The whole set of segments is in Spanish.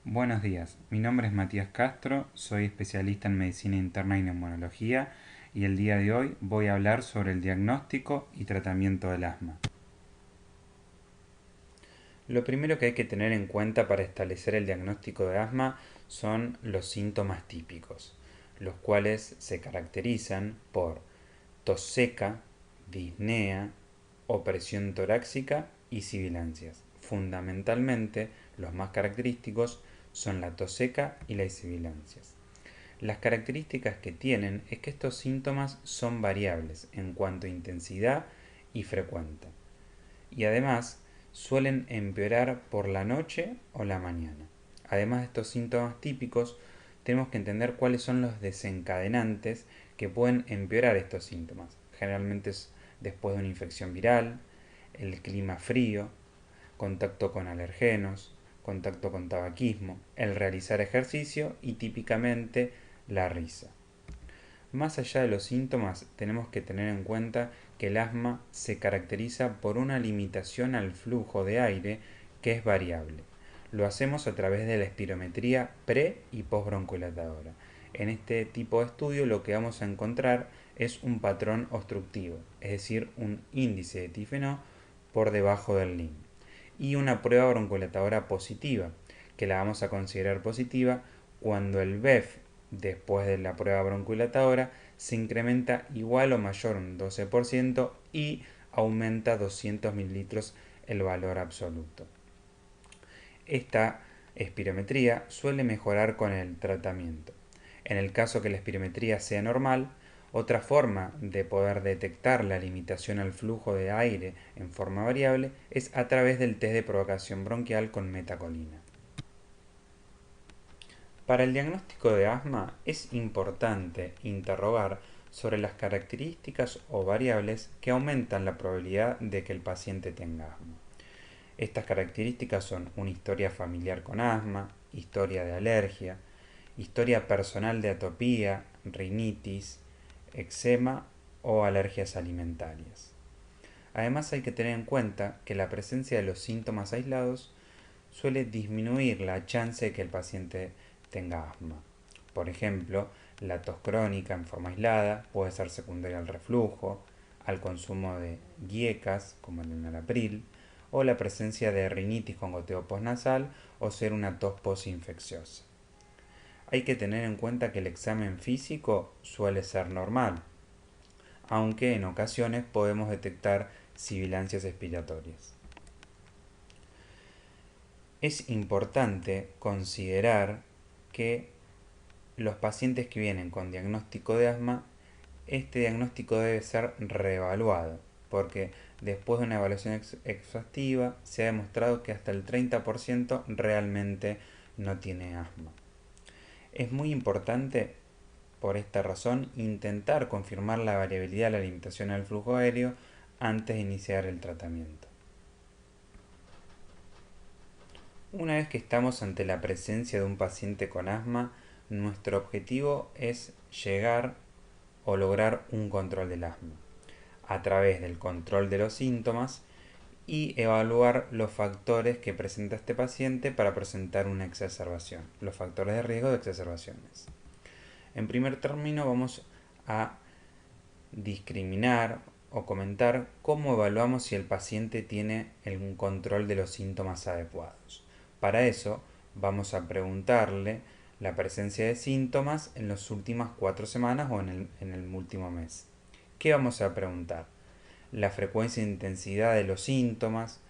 Buenos días, mi nombre es Matías Castro, soy especialista en medicina interna y neumonología y el día de hoy voy a hablar sobre el diagnóstico y tratamiento del asma. Lo primero que hay que tener en cuenta para establecer el diagnóstico de asma son los síntomas típicos, los cuales se caracterizan por tos seca, disnea, opresión torácica y sibilancias. Fundamentalmente, los más característicos son la tos seca y las sibilancias. Las características que tienen es que estos síntomas son variables en cuanto a intensidad y frecuencia, y además suelen empeorar por la noche o la mañana. Además de estos síntomas típicos, tenemos que entender cuáles son los desencadenantes que pueden empeorar estos síntomas. Generalmente es después de una infección viral, el clima frío, contacto con alergenos, contacto con tabaquismo, el realizar ejercicio y típicamente la risa. Más allá de los síntomas, tenemos que tener en cuenta que el asma se caracteriza por una limitación al flujo de aire que es variable. Lo hacemos a través de la espirometría pre y postbroncohilatadora. En este tipo de estudio lo que vamos a encontrar es un patrón obstructivo, es decir, un índice de tifenó por debajo del LIM. Y una prueba broncohilatadora positiva, que la vamos a considerar positiva cuando el BEF después de la prueba broncohilatadora se incrementa igual o mayor a un 12% y aumenta 200 mililitros el valor absoluto. Esta espirometría suele mejorar con el tratamiento. En el caso que la espirometría sea normal, otra forma de poder detectar la limitación al flujo de aire en forma variable es a través del test de provocación bronquial con metacolina. Para el diagnóstico de asma es importante interrogar sobre las características o variables que aumentan la probabilidad de que el paciente tenga asma. Estas características son una historia familiar con asma, historia de alergia, historia personal de atopía, rinitis, eczema o alergias alimentarias. Además hay que tener en cuenta que la presencia de los síntomas aislados suele disminuir la chance de que el paciente tenga asma. Por ejemplo, la tos crónica en forma aislada puede ser secundaria al reflujo, al consumo de guiecas como el enalapril, o la presencia de rinitis con goteo postnasal o ser una tos postinfecciosa. Hay que tener en cuenta que el examen físico suele ser normal, aunque en ocasiones podemos detectar sibilancias expiratorias. Es importante considerar que los pacientes que vienen con diagnóstico de asma, este diagnóstico debe ser reevaluado, porque después de una evaluación exhaustiva se ha demostrado que hasta el 30% realmente no tiene asma. Es muy importante, por esta razón, intentar confirmar la variabilidad de la limitación al flujo aéreo antes de iniciar el tratamiento. Una vez que estamos ante la presencia de un paciente con asma, nuestro objetivo es llegar o lograr un control del asma a través del control de los síntomas y evaluar los factores que presenta este paciente para presentar una exacerbación, los factores de riesgo de exacerbaciones. En primer término vamos a discriminar o comentar cómo evaluamos si el paciente tiene un control de los síntomas adecuados. Para eso vamos a preguntarle la presencia de síntomas en las últimas 4 semanas o en el último mes. ¿Qué vamos a preguntar? La frecuencia e intensidad de los síntomas,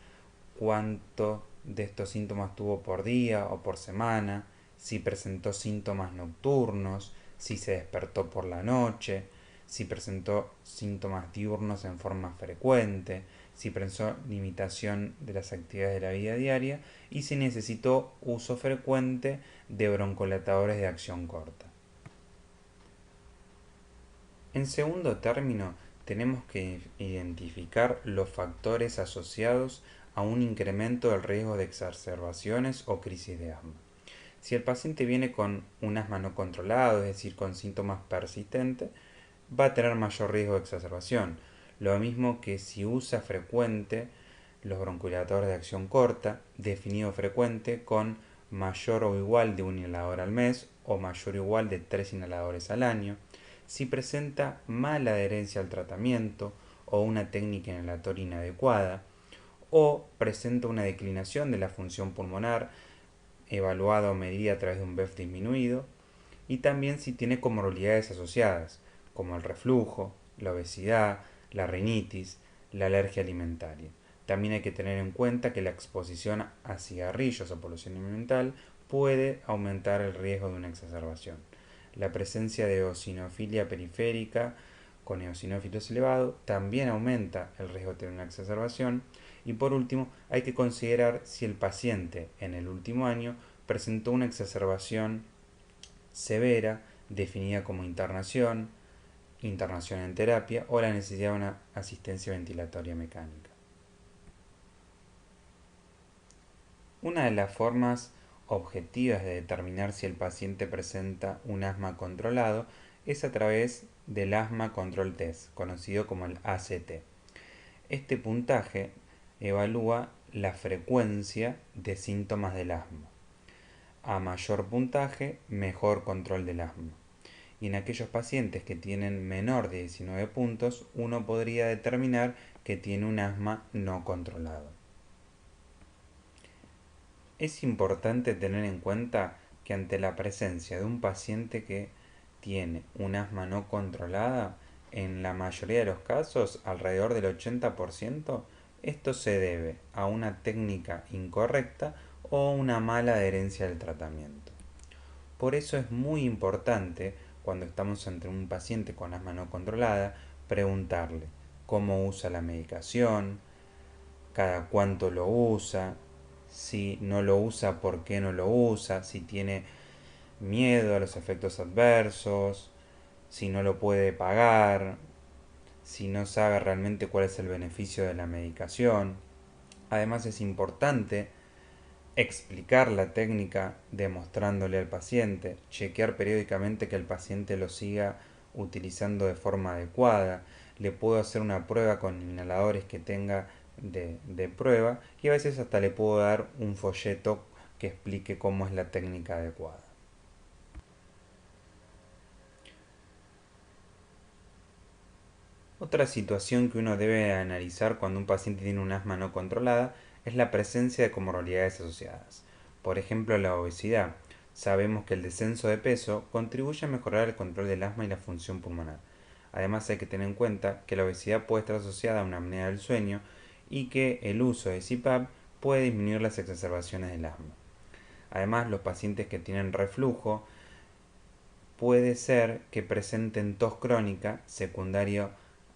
cuánto de estos síntomas tuvo por día o por semana, si presentó síntomas nocturnos, si se despertó por la noche, si presentó síntomas diurnos en forma frecuente, si presentó limitación de las actividades de la vida diaria y si necesitó uso frecuente de broncodilatadores de acción corta. En segundo término, tenemos que identificar los factores asociados a un incremento del riesgo de exacerbaciones o crisis de asma. Si el paciente viene con un asma no controlado, es decir, con síntomas persistentes, va a tener mayor riesgo de exacerbación. Lo mismo que si usa frecuente los broncodilatadores de acción corta, definido frecuente, con mayor o igual de un inhalador al mes o mayor o igual de 3 inhaladores al año, si presenta mala adherencia al tratamiento o una técnica inhalatoria inadecuada, o presenta una declinación de la función pulmonar evaluada o medida a través de un BEF disminuido, y también si tiene comorbilidades asociadas, como el reflujo, la obesidad, la rinitis, la alergia alimentaria. También hay que tener en cuenta que la exposición a cigarrillos o polución ambiental puede aumentar el riesgo de una exacerbación. La presencia de eosinofilia periférica con eosinófilos elevados también aumenta el riesgo de tener una exacerbación. Y por último, hay que considerar si el paciente en el último año presentó una exacerbación severa definida como internación, internación en terapia o la necesidad de una asistencia ventilatoria mecánica. Una de las formas objetivas de determinar si el paciente presenta un asma controlado es a través del Asthma Control Test, conocido como el ACT. Este puntaje evalúa la frecuencia de síntomas del asma. A mayor puntaje, mejor control del asma. Y en aquellos pacientes que tienen menor de 19 puntos, uno podría determinar que tiene un asma no controlado. Es importante tener en cuenta que ante la presencia de un paciente que tiene un asma no controlada, en la mayoría de los casos, alrededor del 80%, esto se debe a una técnica incorrecta o una mala adherencia al tratamiento. Por eso es muy importante, cuando estamos ante un paciente con asma no controlada, preguntarle cómo usa la medicación, cada cuánto lo usa, si no lo usa, por qué no lo usa, si tiene miedo a los efectos adversos, si no lo puede pagar, si no sabe realmente cuál es el beneficio de la medicación. Además es importante explicar la técnica demostrándole al paciente, chequear periódicamente que el paciente lo siga utilizando de forma adecuada. Le puedo hacer una prueba con inhaladores que tenga de prueba y a veces hasta le puedo dar un folleto que explique cómo es la técnica adecuada. Otra situación que uno debe analizar cuando un paciente tiene un asma no controlada es la presencia de comorbilidades asociadas. Por ejemplo, la obesidad. Sabemos que el descenso de peso contribuye a mejorar el control del asma y la función pulmonar. Además hay que tener en cuenta que la obesidad puede estar asociada a una apnea del sueño y que el uso de CPAP puede disminuir las exacerbaciones del asma. Además, los pacientes que tienen reflujo puede ser que presenten tos crónica secundario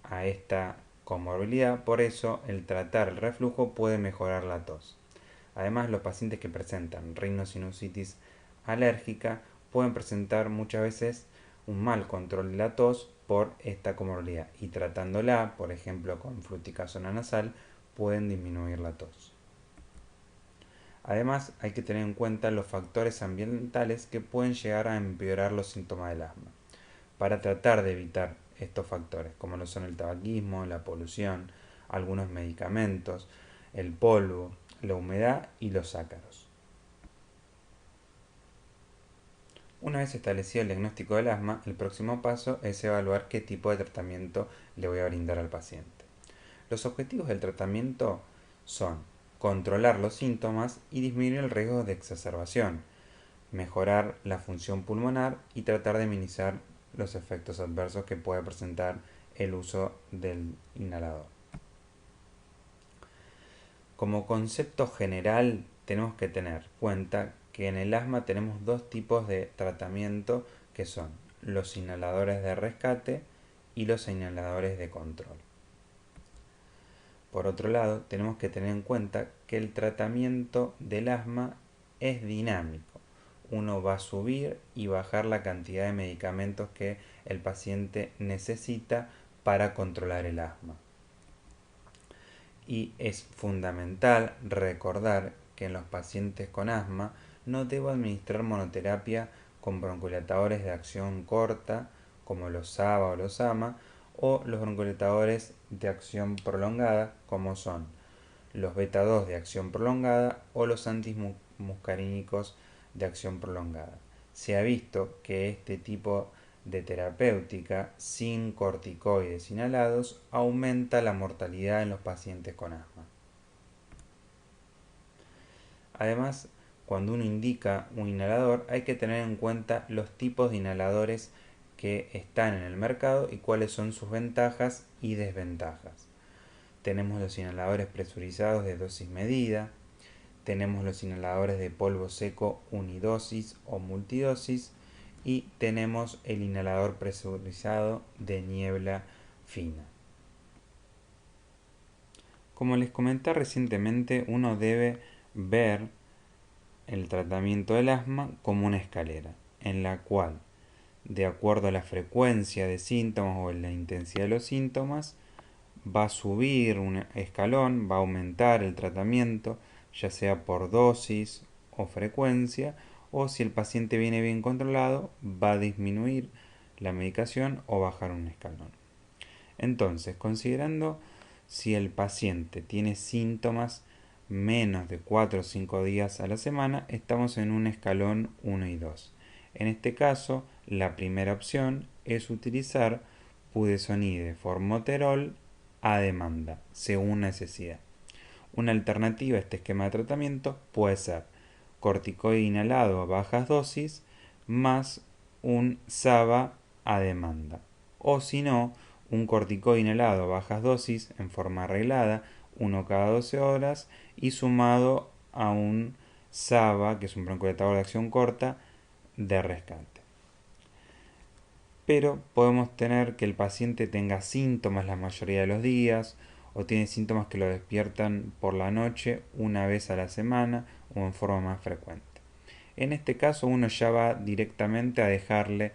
a esta comorbilidad, por eso el tratar el reflujo puede mejorar la tos. Además, los pacientes que presentan rinosinusitis alérgica pueden presentar muchas veces un mal control de la tos por esta comorbilidad y tratándola, por ejemplo con fluticasona nasal, pueden disminuir la tos. Además, hay que tener en cuenta los factores ambientales que pueden llegar a empeorar los síntomas del asma, para tratar de evitar estos factores, como lo son el tabaquismo, la polución, algunos medicamentos, el polvo, la humedad y los ácaros. Una vez establecido el diagnóstico del asma, el próximo paso es evaluar qué tipo de tratamiento le voy a brindar al paciente. Los objetivos del tratamiento son controlar los síntomas y disminuir el riesgo de exacerbación, mejorar la función pulmonar y tratar de minimizar los efectos adversos que puede presentar el uso del inhalador. Como concepto general, tenemos que tener en cuenta que en el asma tenemos dos tipos de tratamiento que son los inhaladores de rescate y los inhaladores de control. Por otro lado, tenemos que tener en cuenta que el tratamiento del asma es dinámico. Uno va a subir y bajar la cantidad de medicamentos que el paciente necesita para controlar el asma. Y es fundamental recordar que en los pacientes con asma no debo administrar monoterapia con broncodilatadores de acción corta, como los SABA o los AMA, o los broncodilatadores de acción prolongada, como son los beta 2 de acción prolongada o los muscarínicos de acción prolongada. Se ha visto que este tipo de terapéutica sin corticoides inhalados aumenta la mortalidad en los pacientes con asma. Además, cuando uno indica un inhalador, hay que tener en cuenta los tipos de inhaladores que están en el mercado y cuáles son sus ventajas y desventajas. Tenemos los inhaladores presurizados de dosis medida, tenemos los inhaladores de polvo seco unidosis o multidosis y tenemos el inhalador presurizado de niebla fina. Como les comenté recientemente, uno debe ver el tratamiento del asma como una escalera, en la cual, de acuerdo a la frecuencia de síntomas o la intensidad de los síntomas, va a subir un escalón, va a aumentar el tratamiento, ya sea por dosis o frecuencia, o si el paciente viene bien controlado, va a disminuir la medicación o bajar un escalón. Entonces, considerando si el paciente tiene síntomas menos de 4 o 5 días a la semana, estamos en un escalón 1 y 2. En este caso, la primera opción es utilizar budesonide formoterol a demanda, según necesidad. Una alternativa a este esquema de tratamiento puede ser corticoide inhalado a bajas dosis más un SABA a demanda. O si no, un corticoide inhalado a bajas dosis en forma arreglada, uno cada 12 horas, y sumado a un SABA, que es un broncodilatador de acción corta, de rescate. Pero podemos tener que el paciente tenga síntomas la mayoría de los días, o tiene síntomas que lo despiertan por la noche una vez a la semana o en forma más frecuente. En este caso uno ya va directamente a dejarle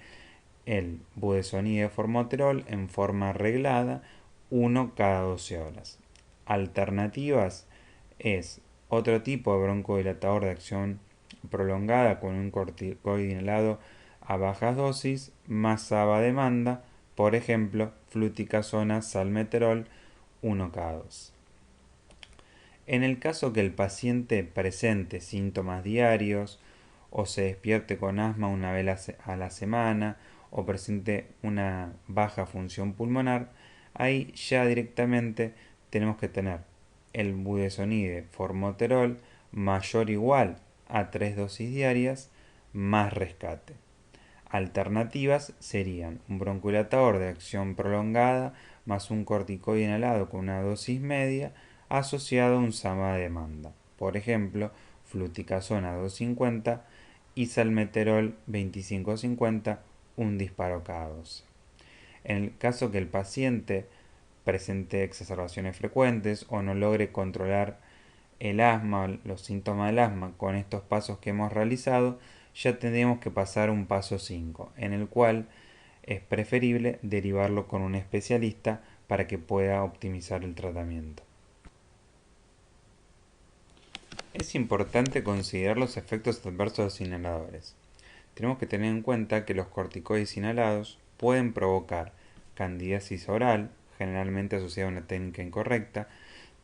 el budesonide formoterol en forma arreglada, uno cada 12 horas. Alternativas es otro tipo de broncodilatador de acción prolongada con un corticoide inhalado a bajas dosis más SABA a demanda, por ejemplo, fluticasona salmeterol 1 cada 2. En el caso que el paciente presente síntomas diarios o se despierte con asma una vez a la semana o presente una baja función pulmonar, ahí ya directamente tenemos que tener el budesonide formoterol mayor o igual a 3 dosis diarias más rescate. Alternativas serían un broncodilatador de acción prolongada más un corticoide inhalado con una dosis media asociado a un SABA a demanda. Por ejemplo, fluticasona 250 y salmeterol 2550, un disparo cada 12. En el caso que el paciente presente exacerbaciones frecuentes o no logre controlar el asma, los síntomas del asma con estos pasos que hemos realizado, ya tendríamos que pasar a un paso 5, en el cual es preferible derivarlo con un especialista para que pueda optimizar el tratamiento. Es importante considerar los efectos adversos de los inhaladores. Tenemos que tener en cuenta que los corticoides inhalados pueden provocar candidiasis oral, generalmente asociada a una técnica incorrecta,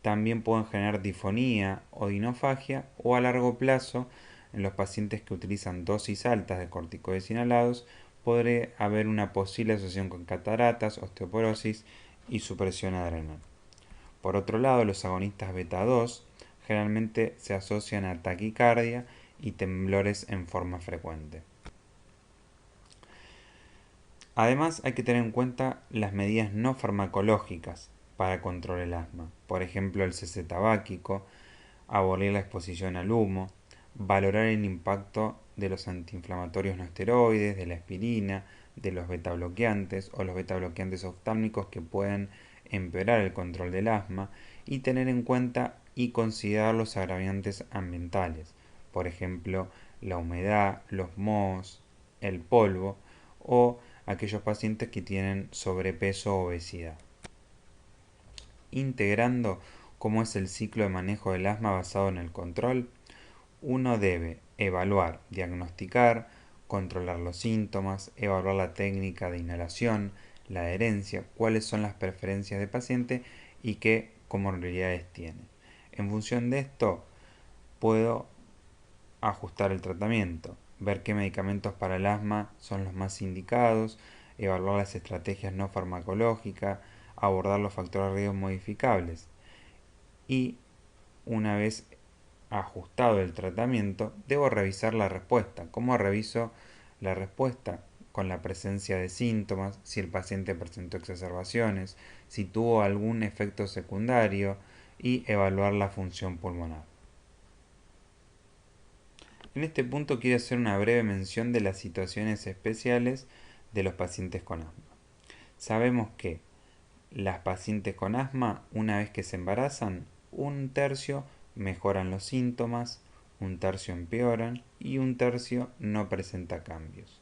también pueden generar difonía o dinofagia, o a largo plazo, en los pacientes que utilizan dosis altas de corticoides inhalados, podría haber una posible asociación con cataratas, osteoporosis y supresión adrenal. Por otro lado, los agonistas beta 2 generalmente se asocian a taquicardia y temblores en forma frecuente. Además, hay que tener en cuenta las medidas no farmacológicas para controlar el asma. Por ejemplo, el cese tabáquico, abolir la exposición al humo, valorar el impacto de los antiinflamatorios no esteroides, de la aspirina, de los betabloqueantes o los betabloqueantes oftálmicos que pueden empeorar el control del asma, y tener en cuenta y considerar los agravantes ambientales, por ejemplo, la humedad, los mohos, el polvo o aquellos pacientes que tienen sobrepeso o obesidad. Integrando cómo es el ciclo de manejo del asma basado en el control, uno debe evaluar, diagnosticar, controlar los síntomas, evaluar la técnica de inhalación, la adherencia, cuáles son las preferencias del paciente y qué comorbilidades tiene. En función de esto, puedo ajustar el tratamiento, ver qué medicamentos para el asma son los más indicados, evaluar las estrategias no farmacológicas, abordar los factores de riesgo modificables y, una vez ajustado el tratamiento, debo revisar la respuesta. ¿Cómo reviso la respuesta? Con la presencia de síntomas, si el paciente presentó exacerbaciones, si tuvo algún efecto secundario y evaluar la función pulmonar. En este punto quiero hacer una breve mención de las situaciones especiales de los pacientes con asma. Sabemos que las pacientes con asma, una vez que se embarazan, un tercio mejoran los síntomas, un tercio empeoran y un tercio no presenta cambios.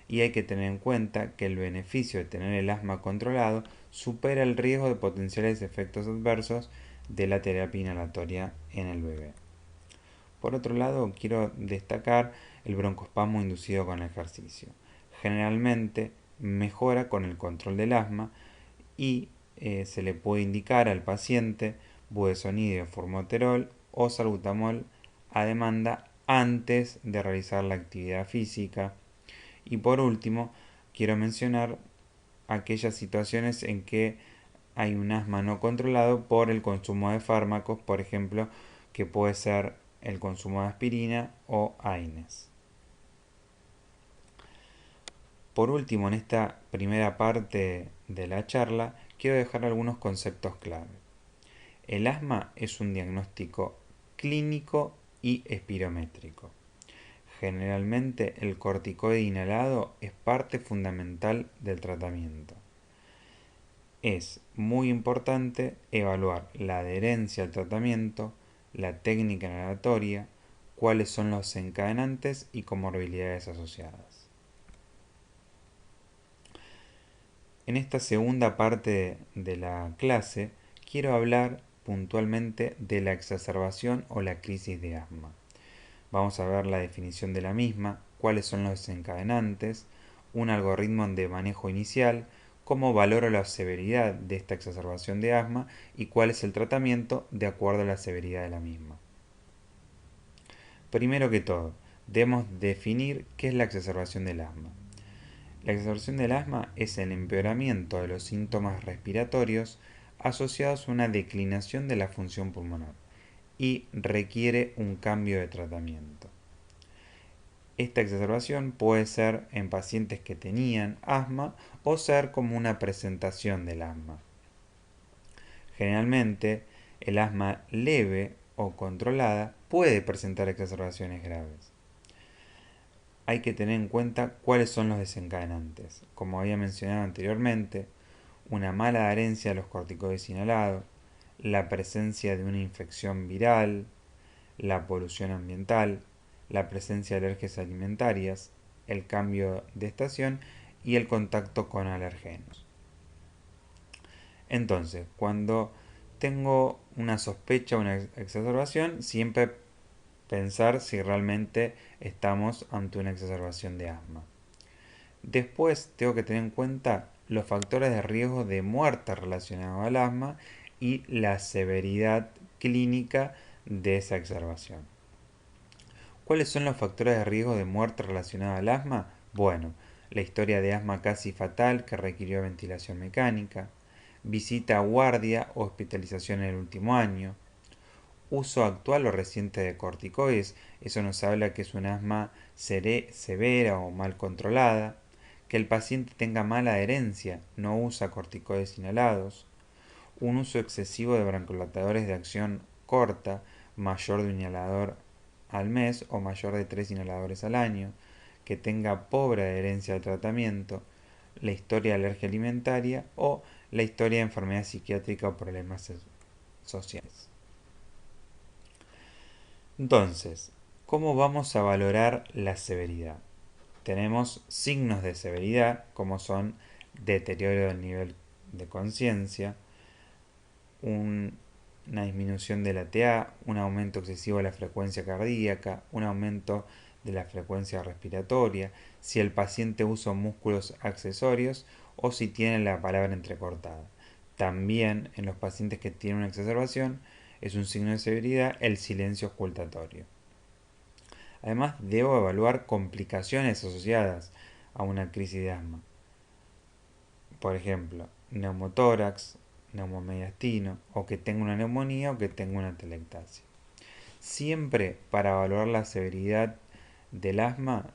Y hay que tener en cuenta que el beneficio de tener el asma controlado supera el riesgo de potenciales efectos adversos de la terapia inhalatoria en el bebé. Por otro lado, quiero destacar el broncoespasmo inducido con ejercicio. Generalmente mejora con el control del asma y se le puede indicar al paciente budesonide, formoterol o salbutamol a demanda antes de realizar la actividad física. Y por último, quiero mencionar aquellas situaciones en que hay un asma no controlado por el consumo de fármacos, por ejemplo, que puede ser el consumo de aspirina o AINES. Por último, en esta primera parte de la charla, quiero dejar algunos conceptos clave. El asma es un diagnóstico clínico y espirométrico. Generalmente el corticoide inhalado es parte fundamental del tratamiento. Es muy importante evaluar la adherencia al tratamiento, la técnica inhalatoria, cuáles son los desencadenantes y comorbilidades asociadas. En esta segunda parte de la clase quiero hablar puntualmente de la exacerbación o la crisis de asma. Vamos a ver la definición de la misma, cuáles son los desencadenantes, un algoritmo de manejo inicial, cómo valoro la severidad de esta exacerbación de asma y cuál es el tratamiento de acuerdo a la severidad de la misma. Primero que todo, debemos definir qué es la exacerbación del asma. La exacerbación del asma es el empeoramiento de los síntomas respiratorios asociados a una declinación de la función pulmonar y requiere un cambio de tratamiento. Esta exacerbación puede ser en pacientes que tenían asma o ser como una presentación del asma. Generalmente, el asma leve o controlada puede presentar exacerbaciones graves. Hay que tener en cuenta cuáles son los desencadenantes. Como había mencionado anteriormente, una mala adherencia a los corticoides inhalados, la presencia de una infección viral, la polución ambiental, la presencia de alergias alimentarias, el cambio de estación y el contacto con alergenos. Entonces, cuando tengo una sospecha o una exacerbación, siempre pensar si realmente estamos ante una exacerbación de asma. Después tengo que tener en cuenta los factores de riesgo de muerte relacionados al asma y la severidad clínica de esa exacerbación. ¿Cuáles son los factores de riesgo de muerte relacionados al asma? Bueno, la historia de asma casi fatal que requirió ventilación mecánica, visita a guardia o hospitalización en el último año, uso actual o reciente de corticoides, eso nos habla que es un asma severa o mal controlada, que el paciente tenga mala adherencia, no usa corticoides inhalados, un uso excesivo de broncodilatadores de acción corta, mayor de un inhalador al mes o mayor de 3 inhaladores al año, que tenga pobre adherencia al tratamiento, la historia de alergia alimentaria o la historia de enfermedad psiquiátrica o problemas sociales. Entonces, ¿cómo vamos a valorar la severidad? Tenemos signos de severidad como son deterioro del nivel de conciencia, una disminución de la TA, un aumento excesivo de la frecuencia cardíaca, un aumento de la frecuencia respiratoria, si el paciente usa músculos accesorios o si tiene la palabra entrecortada. También en los pacientes que tienen una exacerbación es un signo de severidad el silencio ocultatorio. Además, debo evaluar complicaciones asociadas a una crisis de asma. Por ejemplo, neumotórax, neumomediastino, o que tenga una neumonía o que tenga una atelectasia. Siempre para evaluar la severidad del asma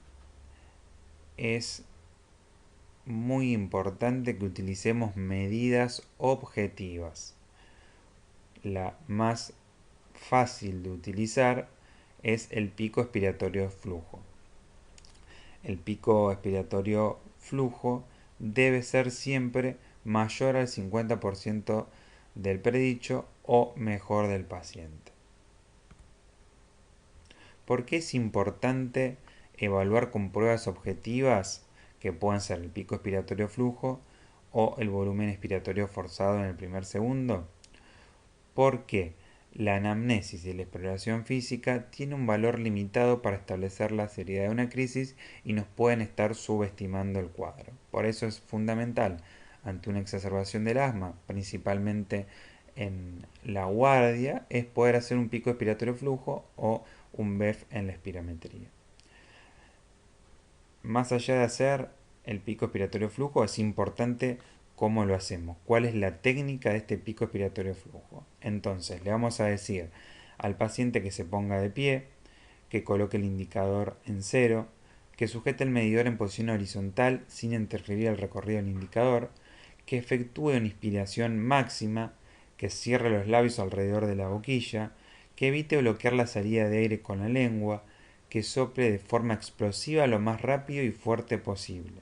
es muy importante que utilicemos medidas objetivas. La más fácil de utilizar es el pico expiratorio flujo. El pico expiratorio flujo debe ser siempre mayor al 50% del predicho o mejor del paciente. ¿Por qué es importante evaluar con pruebas objetivas que puedan ser el pico expiratorio flujo o el volumen expiratorio forzado en el primer segundo? Porque la anamnesis y la exploración física tiene un valor limitado para establecer la seriedad de una crisis y nos pueden estar subestimando el cuadro. Por eso es fundamental, ante una exacerbación del asma, principalmente en la guardia, es poder hacer un pico expiratorio flujo o un BEF en la espirometría. Más allá de hacer el pico expiratorio flujo, es importante cómo lo hacemos, cuál es la técnica de este pico expiratorio flujo. Entonces, le vamos a decir al paciente que se ponga de pie, que coloque el indicador en cero, que sujete el medidor en posición horizontal sin interferir el recorrido del indicador, que efectúe una inspiración máxima, que cierre los labios alrededor de la boquilla, que evite bloquear la salida de aire con la lengua, que sople de forma explosiva lo más rápido y fuerte posible.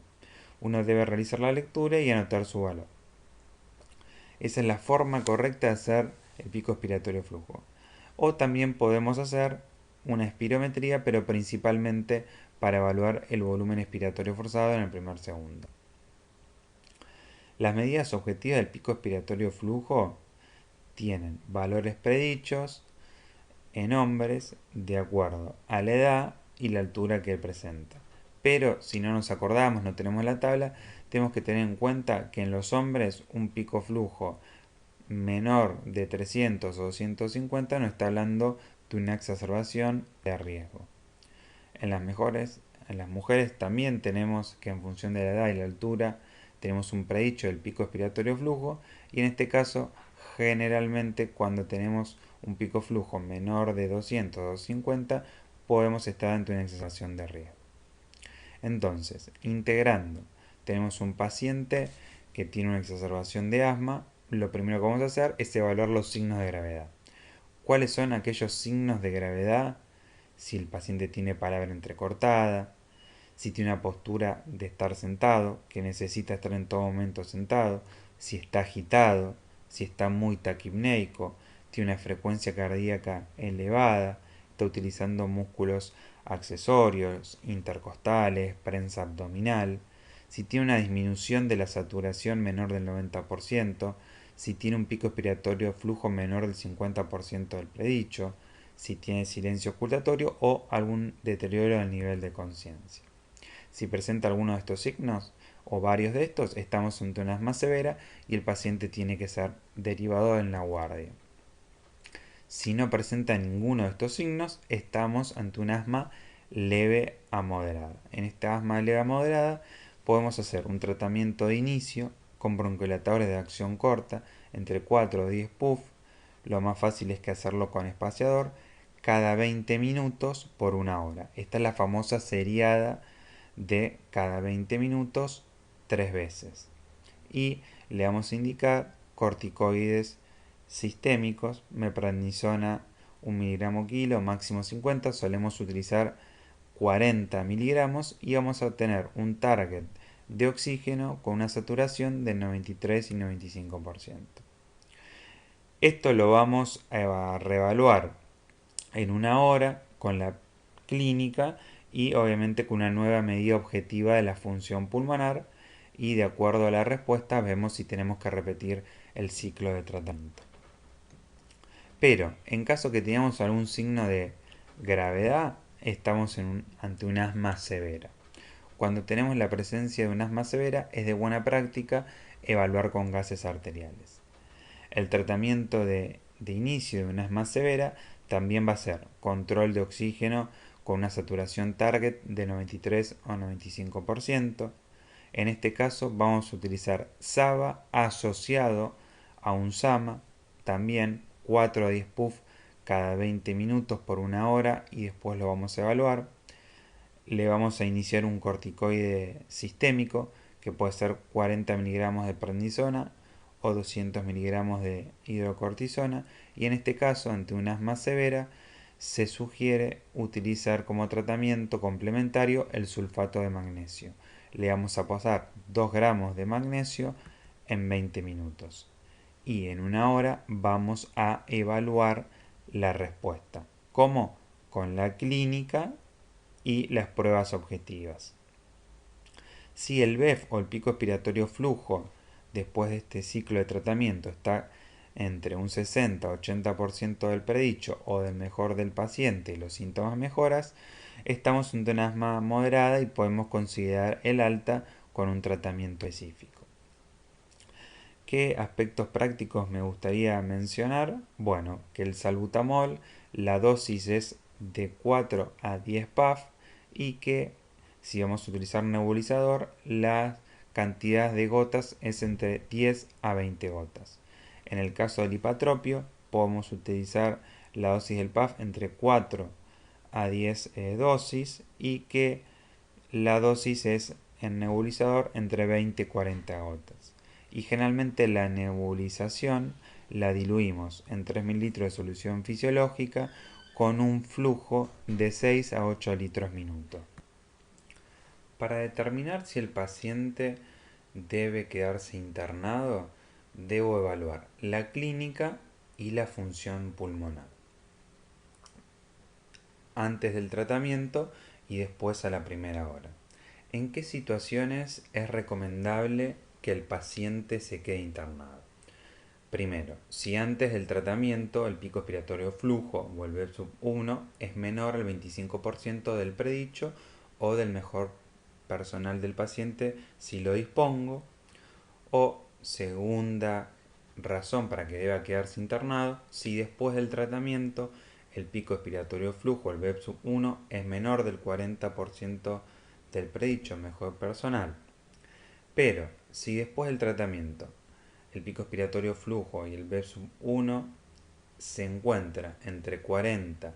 Uno debe realizar la lectura y anotar su valor. Esa es la forma correcta de hacer el pico expiratorio flujo. O también podemos hacer una espirometría, pero principalmente para evaluar el volumen expiratorio forzado en el primer segundo. Las medidas objetivas del pico expiratorio flujo tienen valores predichos en hombres de acuerdo a la edad y la altura que presenta. Pero si no nos acordamos, no tenemos la tabla, tenemos que tener en cuenta que en los hombres un pico flujo menor de 300 o 250 no está hablando de una exacerbación de riesgo. En las mujeres también tenemos que en función de la edad y la altura tenemos un predicho del pico expiratorio flujo y en este caso generalmente cuando tenemos un pico flujo menor de 200 o 250 podemos estar ante una exacerbación de riesgo. Entonces, integrando, tenemos un paciente que tiene una exacerbación de asma, lo primero que vamos a hacer es evaluar los signos de gravedad. ¿Cuáles son aquellos signos de gravedad? Si el paciente tiene palabra entrecortada, si tiene una postura de estar sentado, que necesita estar en todo momento sentado, si está agitado, si está muy taquipneico, tiene una frecuencia cardíaca elevada, está utilizando músculos accesorios, intercostales, prensa abdominal, si tiene una disminución de la saturación menor del 90%, si tiene un pico expiratorio flujo menor del 50% del predicho, si tiene silencio ocultatorio o algún deterioro del nivel de conciencia. Si presenta alguno de estos signos o varios de estos, estamos ante una asma severa y el paciente tiene que ser derivado en la guardia. Si no presenta ninguno de estos signos, estamos ante un asma leve a moderada. En esta asma leve a moderada podemos hacer un tratamiento de inicio con bronquioliatadores de acción corta, entre 4 o 10 puff. Lo más fácil es que hacerlo con espaciador cada 20 minutos por una hora. Esta es la famosa seriada de cada 20 minutos 3 veces. Y le vamos a indicar corticoides sistémicos, meprednisona 1 miligramo kilo, máximo 50, solemos utilizar 40 miligramos y vamos a obtener un target de oxígeno con una saturación de 93 y 95%. Esto lo vamos a reevaluar en una hora con la clínica y obviamente con una nueva medida objetiva de la función pulmonar y de acuerdo a la respuesta vemos si tenemos que repetir el ciclo de tratamiento. Pero en caso que tengamos algún signo de gravedad, estamos ante un asma severa. Cuando tenemos la presencia de un asma severa, es de buena práctica evaluar con gases arteriales. El tratamiento de inicio de un asma severa también va a ser control de oxígeno con una saturación target de 93 o 95%. En este caso vamos a utilizar SABA asociado a un SAMA, también 4 a 10 puff cada 20 minutos por una hora y después lo vamos a evaluar. Le vamos a iniciar un corticoide sistémico que puede ser 40 miligramos de prednisona o 200 miligramos de hidrocortisona, y en este caso, ante un asma severa, se sugiere utilizar como tratamiento complementario el sulfato de magnesio. Le vamos a pasar 2 gramos de magnesio en 20 minutos y en una hora vamos a evaluar la respuesta. ¿Cómo? Con la clínica y las pruebas objetivas. Si el BEF o el pico expiratorio flujo después de este ciclo de tratamiento está entre un 60-80% del predicho o del mejor del paciente y los síntomas mejoras, estamos en una asma moderada y podemos considerar el alta con un tratamiento específico. ¿Qué aspectos prácticos me gustaría mencionar? Bueno, que el salbutamol, la dosis es de 4 a 10 PAF y que si vamos a utilizar nebulizador, la cantidad de gotas es entre 10 a 20 gotas. En el caso del hipatropio, podemos utilizar la dosis del PAF entre 4 a 10 dosis y que la dosis es en nebulizador entre 20 y 40 gotas. Y generalmente la nebulización la diluimos en 3 mililitros de solución fisiológica con un flujo de 6 a 8 litros minuto. Para determinar si el paciente debe quedarse internado, debo evaluar la clínica y la función pulmonar antes del tratamiento y después a la primera hora. ¿En qué situaciones es recomendable que el paciente se quede internado? Primero, si antes del tratamiento el pico expiratorio flujo o el BEP-1 es menor al 25% del predicho o del mejor personal del paciente si lo dispongo, o segunda razón para que deba quedarse internado, si después del tratamiento el pico expiratorio flujo, el BEP-1, es menor del 40% del predicho mejor personal. Pero si después del tratamiento el pico expiratorio flujo y el BEP-1 se encuentra entre 40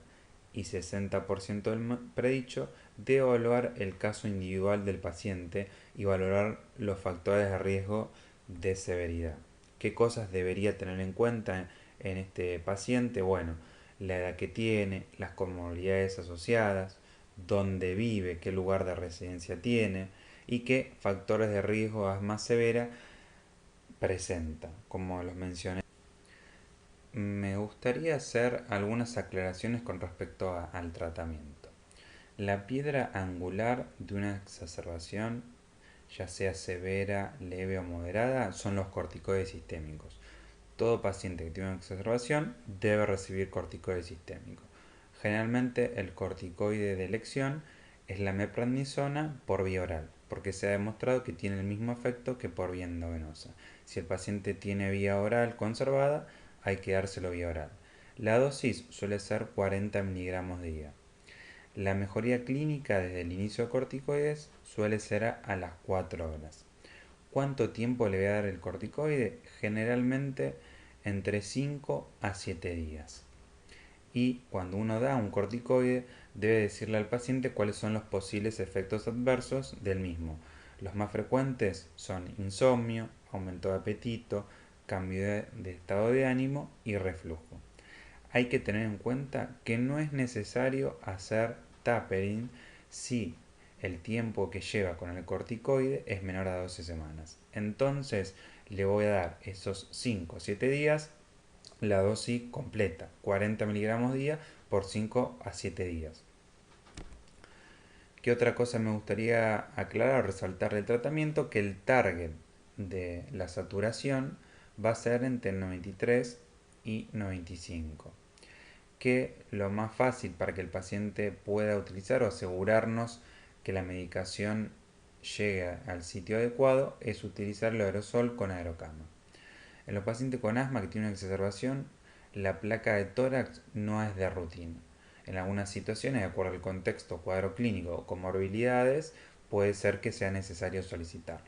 y 60% del predicho, debo evaluar el caso individual del paciente y valorar los factores de riesgo de severidad. ¿Qué cosas debería tener en cuenta en este paciente? Bueno, la edad que tiene, las comorbilidades asociadas, dónde vive, qué lugar de residencia tiene y qué factores de riesgo a asma severa presenta, como los mencioné. Me gustaría hacer algunas aclaraciones con respecto al tratamiento. La piedra angular de una exacerbación, ya sea severa, leve o moderada, son los corticoides sistémicos. Todo paciente que tiene una exacerbación debe recibir corticoides sistémicos. Generalmente el corticoide de elección es la meprednisona por vía oral, porque se ha demostrado que tiene el mismo efecto que por vía endovenosa. Si el paciente tiene vía oral conservada, hay que dárselo vía oral. La dosis suele ser 40 miligramos día. La mejoría clínica desde el inicio de corticoides suele ser a las 4 horas. ¿Cuánto tiempo le voy a dar el corticoide? Generalmente entre 5 a 7 días. Y cuando uno da un corticoide, debe decirle al paciente cuáles son los posibles efectos adversos del mismo. Los más frecuentes son insomnio, aumento de apetito, cambio de estado de ánimo y reflujo. Hay que tener en cuenta que no es necesario hacer tapering si el tiempo que lleva con el corticoide es menor a 12 semanas. Entonces le voy a dar esos 5 o 7 días la dosis completa, 40 miligramos día por 5 a 7 días. ¿Qué otra cosa me gustaría aclarar o resaltar del tratamiento? Que el target de la saturación va a ser entre 93 y 95. Que lo más fácil para que el paciente pueda utilizar o asegurarnos que la medicación llegue al sitio adecuado es utilizar el aerosol con aerocama. En los pacientes con asma que tienen una exacerbación, la placa de tórax no es de rutina. En algunas situaciones, de acuerdo al contexto, cuadro clínico o comorbilidades, puede ser que sea necesario solicitarlo.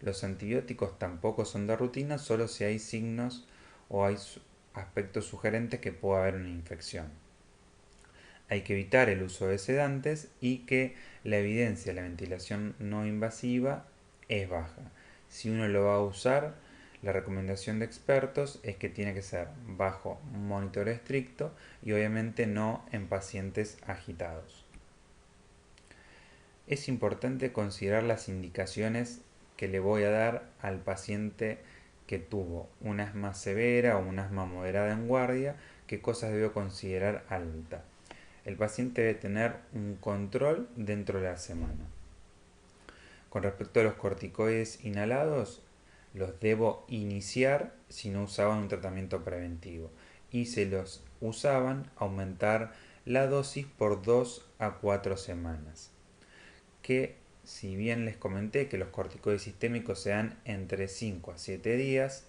Los antibióticos tampoco son de rutina, solo si hay signos o hay aspectos sugerentes que pueda haber una infección. Hay que evitar el uso de sedantes y que la evidencia de la ventilación no invasiva es baja. Si uno lo va a usar, la recomendación de expertos es que tiene que ser bajo monitoreo estricto y obviamente no en pacientes agitados. Es importante considerar las indicaciones que le voy a dar al paciente que tuvo un asma severa o un asma moderada en guardia, qué cosas debo considerar alta. El paciente debe tener un control dentro de la semana. Con respecto a los corticoides inhalados, los debo iniciar si no usaban un tratamiento preventivo. Y si los usaban, aumentar la dosis por 2 a 4 semanas. Que si bien les comenté que los corticoides sistémicos se dan entre 5 a 7 días,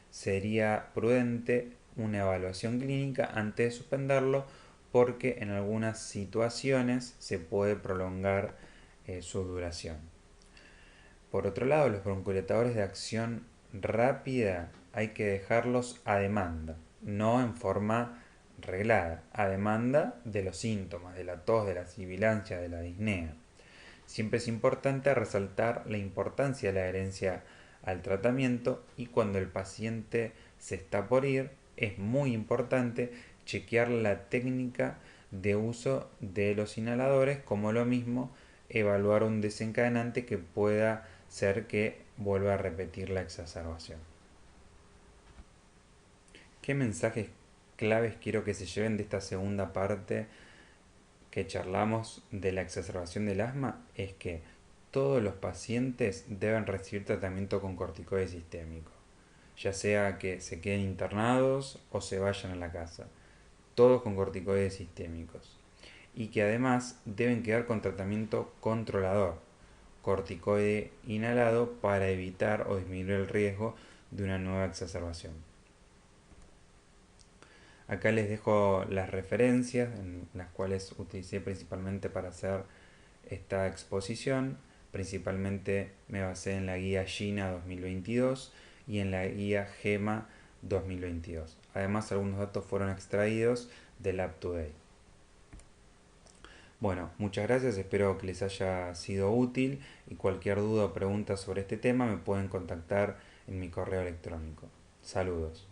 sería prudente una evaluación clínica antes de suspenderlo porque en algunas situaciones se puede prolongar su duración. Por otro lado, los broncodilatadores de acción rápida hay que dejarlos a demanda, no en forma reglada, a demanda de los síntomas, de la tos, de la sibilancia, de la disnea. Siempre es importante resaltar la importancia de la adherencia al tratamiento y cuando el paciente se está por ir, es muy importante chequear la técnica de uso de los inhaladores, como lo mismo evaluar un desencadenante que pueda ser que vuelva a repetir la exacerbación. ¿Qué mensajes claves quiero que se lleven de esta segunda parte que charlamos de la exacerbación del asma? Es que todos los pacientes deben recibir tratamiento con corticoides sistémicos, ya sea que se queden internados o se vayan a la casa, todos con corticoides sistémicos, y que además deben quedar con tratamiento controlador, corticoide inhalado, para evitar o disminuir el riesgo de una nueva exacerbación. Acá les dejo las referencias en las cuales utilicé principalmente para hacer esta exposición. Principalmente me basé en la guía GINA 2022 y en la guía GEMA 2022. Además, algunos datos fueron extraídos del UpToDate. Bueno, muchas gracias, espero que les haya sido útil y cualquier duda o pregunta sobre este tema me pueden contactar en mi correo electrónico. Saludos.